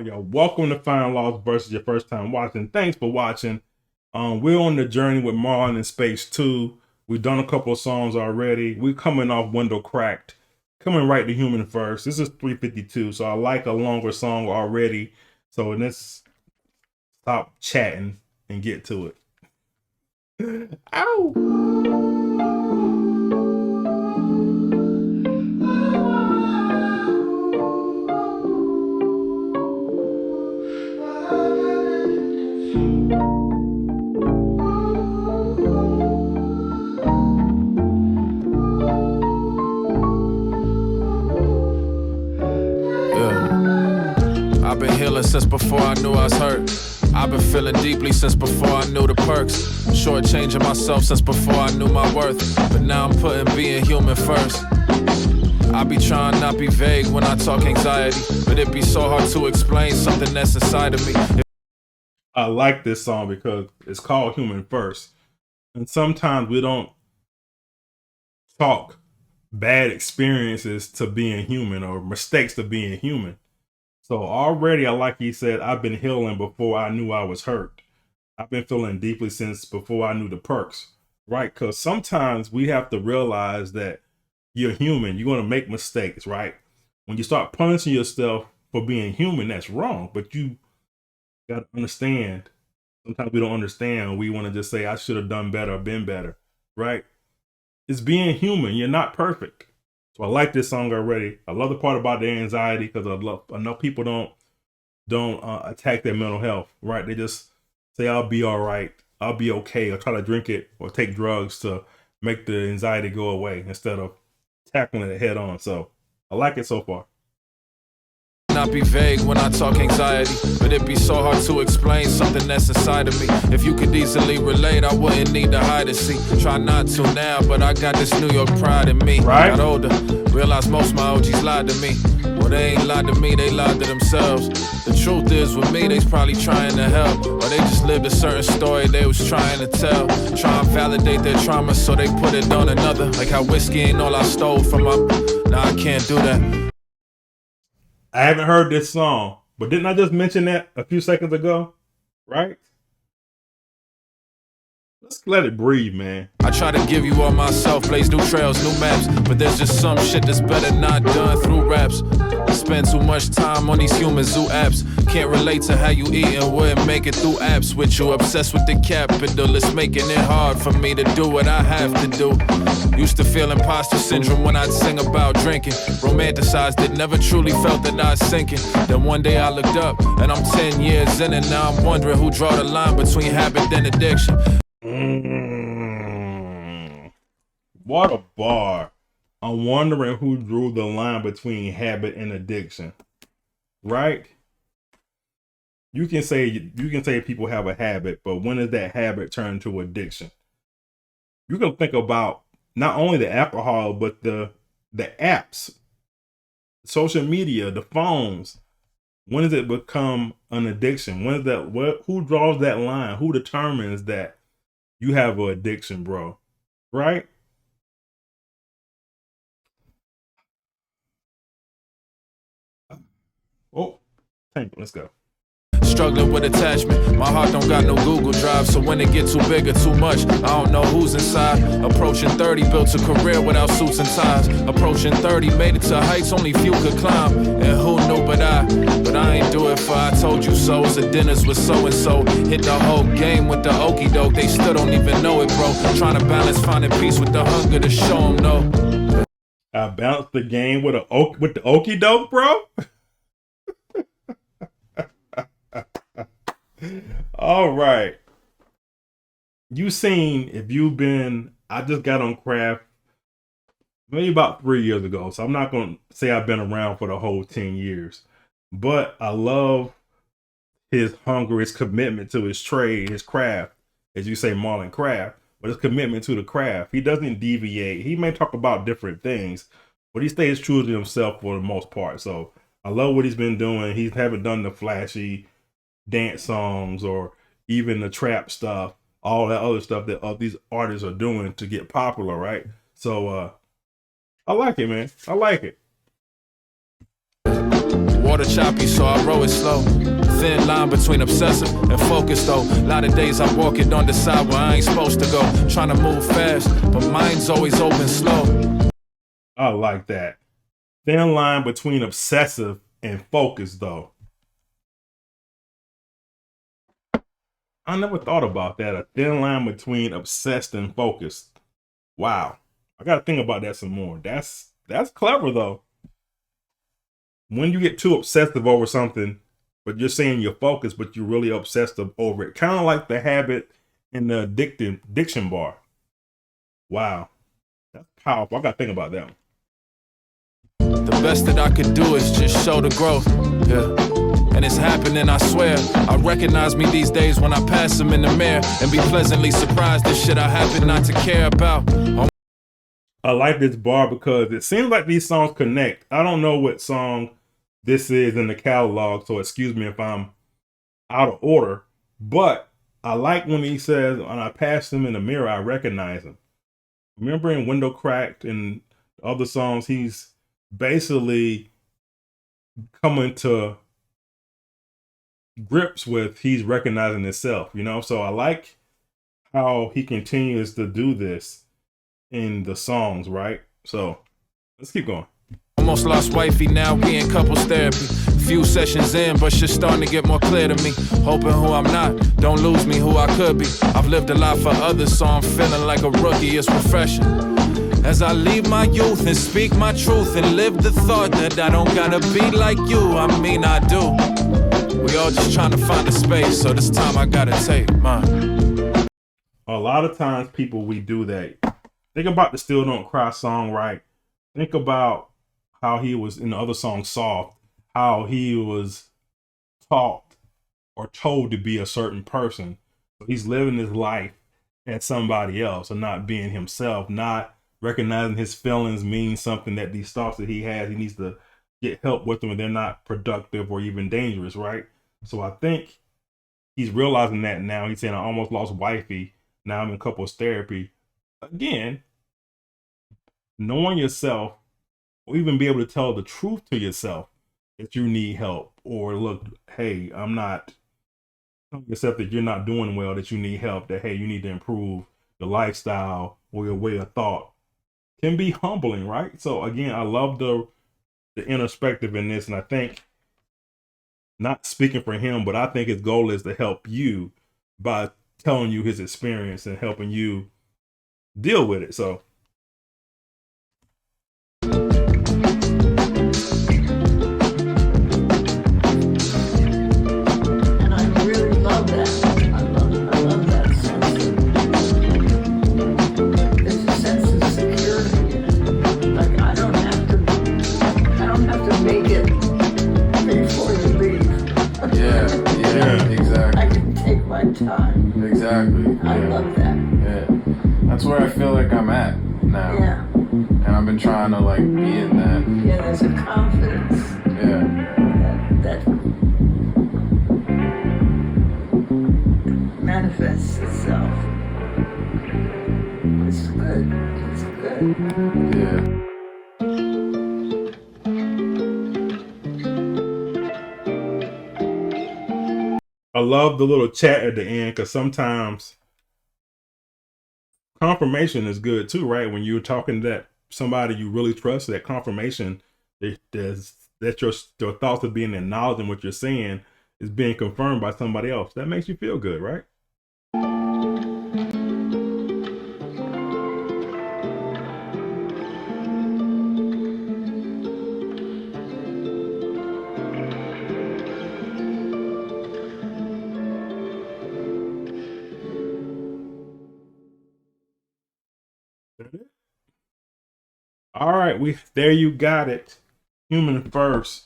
y'all. Welcome to Fine Lost versus your first time watching. Thanks for watching. We're on the journey with Marlon in Space 2. We've done a couple of songs already. We're coming off Window Cracked. Coming right to Human First. This is 3:52, so I like a longer song already. So let's stop chatting and get to it. Ow! I've been healing since before I knew I was hurt. I've been feeling deeply since before I knew the perks. Shortchanging myself since before I knew my worth. But now I'm putting being human first. I be trying not be vague when I talk anxiety, but it be so hard to explain something that's inside of me. I like this song because it's called Human First. And sometimes we don't talk bad experiences to being human or mistakes to being human. So already, like he said, I've been healing before I knew I was hurt. I've been feeling deeply since before I knew the perks, right? Because sometimes we have to realize that you're human. You're going to make mistakes, right? When you start punishing yourself for being human, that's wrong. But you got to understand. Sometimes we don't understand. We want to just say, I should have done better or been better, right? It's being human. You're not perfect. So I like this song already. I love the part about the anxiety because I know people don't attack their mental health, right? They just say, I'll be all right. I'll be okay. Or try to drink it or take drugs to make the anxiety go away instead of tackling it head on. So I like it so far. Not be vague when I talk anxiety, but it be so hard to explain something that's inside of me. If you could easily relate, I wouldn't need to hide and see. Try not to now, but I got this New York pride in me. Right? Got older, realized most my OGs lied to me. Well, they ain't lied to me, they lied to themselves. The truth is, with me, they's probably trying to help, or they just lived a certain story they was trying to tell. Try and validate their trauma, so they put it on another. Like how whiskey ain't all I stole from my. Nah, I can't do that. I haven't heard this song, but didn't I just mention that a few seconds ago? Right? Let's let it breathe, man. I try to give you all myself, blaze new trails, new maps, but there's just some shit that's better not done through raps. I spend too much time on these human zoo apps. Can't relate to how you eat and wouldn't make it through apps with you. Obsessed with the capital, it's making it hard for me to do what I have to do. Used to feel imposter syndrome when I'd sing about drinking. Romanticized it, never truly felt that I was sinking. Then one day I looked up and I'm 10 years in, and now I'm wondering who draw the line between habit and addiction. What a bar. I'm wondering who drew the line between habit and addiction. Right? You can say people have a habit, but when does that habit turn to addiction? You can think about not only the alcohol, but the apps, social media, the phones. When does it become an addiction? When is that? Who draws that line? Who determines that you have an addiction, bro? Right? Oh, let's go. Struggling with attachment, my heart don't got no Google Drive, so when it gets too big or too much, I don't know who's inside. Approaching 30, built a career without suits and ties. Approaching 30, made it to heights only few could climb. And who knew but I ain't do it for I told you so. It's a dinners with so-and-so. Hit the whole game with the okie doke, they still don't even know it, bro. Trying to balance finding peace with the hunger to show them no. I balanced the game with the okie doke, bro. All right. I just got on craft maybe about 3 years ago. So I'm not going to say I've been around for the whole 10 years. But I love his hunger, his commitment to his trade, his craft. As you say, Marlon craft. But his commitment to the craft. He doesn't deviate. He may talk about different things, but he stays true to himself for the most part. So I love what he's been doing. He haven't done the flashy dance songs or even the trap stuff, all that other stuff that these artists are doing to get popular, right? So I like it, man. I like it. Water choppy, so I row it slow. Thin line between obsessive and focus though. A lot of days I walk it on the side where I ain't supposed to go. Trying to move fast, but mine's always open slow. I like that. Thin line between obsessive and focus though. I never thought about that. A thin line between obsessed and focused. Wow. I gotta think about that some more. That's clever though. When you get too obsessive over something, but you're saying you're focused, but you're really obsessed over it. Kind of like the habit in the addiction bar. Wow. That's powerful. I gotta think about that one. The best that I could do is just show the growth. Yeah. And it's happening, I swear. I recognize me these days when I pass them in the mirror and be pleasantly surprised at shit I happen not to care about. I like this bar because it seems like these songs connect. I don't know what song this is in the catalog, so excuse me if I'm out of order, but I like when he says, when I pass him in the mirror, I recognize him. Remember in Window Cracked and other songs, he's basically coming to grips with he's recognizing himself, you know? So I like how he continues to do this in the songs, right? So let's keep going. Almost lost wifey, now we in couples therapy. Few sessions in, but shit's starting to get more clear to me. Hoping who I'm not, don't lose me who I could be. I've lived a lot for others, so I'm feeling like a rookie, it's refreshing. As I leave my youth and speak my truth and live the thought that I don't gotta be like you, I mean I do. We all just trying to find a space, so this time I gotta take mine. A lot of times people, we do that. Think about the Still Don't Cry song, right? Think about how he was in the other song, Soft, how he was taught or told to be a certain person. So he's living his life as somebody else and not being himself, not recognizing his feelings mean something, that these thoughts that he has, he needs to get help with them and they're not productive or even dangerous, right? So I think he's realizing that now. He's saying, I almost lost wifey. Now I'm in couples therapy. Again, knowing yourself, or even be able to tell the truth to yourself that you need help, or look, hey, I'm not telling yourself that you're not doing well, that you need help, that hey, you need to improve your lifestyle or your way of thought, can be humbling, right? So again, I love the introspective in this, and I think, not speaking for him, but I think his goal is to help you by telling you his experience and helping you deal with it. So time. Exactly. I love that. Yeah. That's where I feel like I'm at now. Yeah. And I've been trying to like be in that. Yeah, there's a confidence. Yeah. That manifests itself. It's good. It's good. Yeah. I love the little chat at the end, because sometimes confirmation is good too, right? When you're talking to that somebody you really trust, that confirmation that your thoughts are being acknowledged and what you're saying is being confirmed by somebody else. That makes you feel good, right? All right, there you got it. Human First.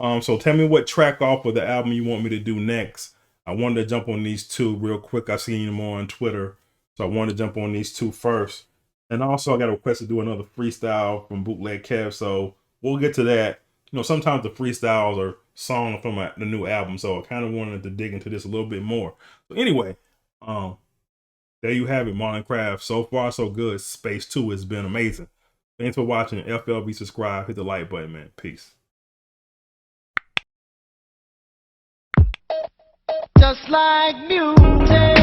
So tell me what track off of the album you want me to do next. I wanted to jump on these two real quick. I seen them more on Twitter, so I wanted to jump on these two first. And also, I got a request to do another freestyle from Bootleg Kev, so we'll get to that. You know, sometimes the freestyles are songs from the new album, so I kind of wanted to dig into this a little bit more. So anyway, there you have it, Marlon Craft. So far, so good. Space 2 has been amazing. Thanks for watching. FLB, subscribe, hit the like button, man. Peace. just like music.